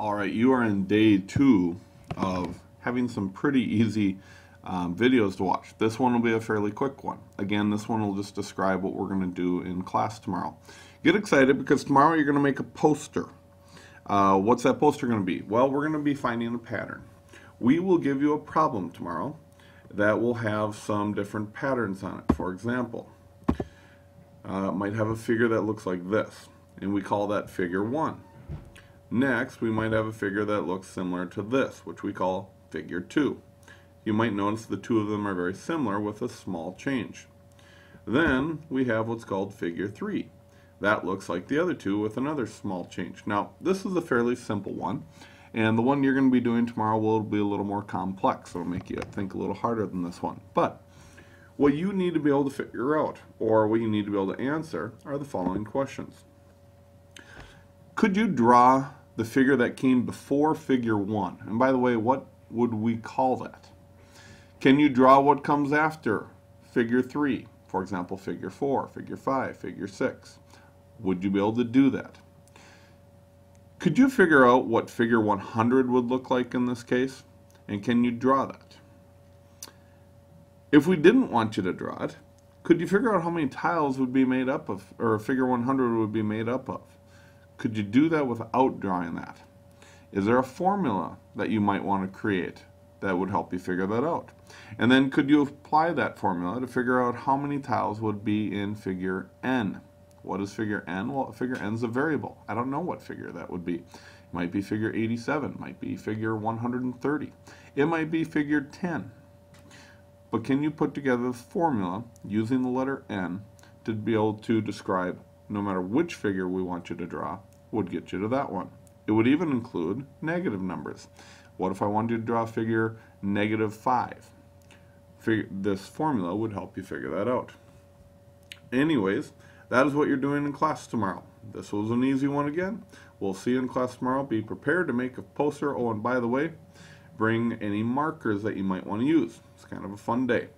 All right, you are in day 2 of having some pretty easy videos to watch. This one will be a fairly quick one. Again, this one will just describe what we're going to do in class tomorrow. Get excited because tomorrow you're going to make a poster. What's that poster going to be? Well, we're going to be finding a pattern. We will give you a problem tomorrow that will have some different patterns on it. For example, it might have a figure that looks like this, and we call that figure 1. Next, we might have a figure that looks similar to this, which we call figure 2. You might notice the two of them are very similar with a small change. Then we have what's called figure 3. That looks like the other two with another small change. Now, this is a fairly simple one, and the one you're going to be doing tomorrow will be a little more complex. It'll make you think a little harder than this one. But what you need to be able to figure out, or what you need to be able to answer, are the following questions. Could you draw the figure that came before figure 1? And by the way, what would we call that? Can you draw what comes after figure 3? For example, figure 4, figure 5, figure 6. Would you be able to do that? Could you figure out what figure 100 would look like in this case? And can you draw that? If we didn't want you to draw it, could you figure out how many tiles would be made up of, or figure 100 would be made up of? Could you do that without drawing that? Is there a formula that you might want to create that would help you figure that out? And then could you apply that formula to figure out how many tiles would be in figure n? What is figure n? Well, figure n is a variable. I don't know what figure that would be. It might be figure 87, might be figure 130. It might be figure 10. But can you put together the formula using the letter n to be able to describe no matter which figure we want you to draw would get you to that one? It would even include negative numbers. What if I wanted you to draw figure -5? This formula would help you figure that out. Anyways, that is what you're doing in class tomorrow. This was an easy one again. We'll see you in class tomorrow. Be prepared to make a poster. Oh, and by the way, bring any markers that you might want to use. It's kind of a fun day.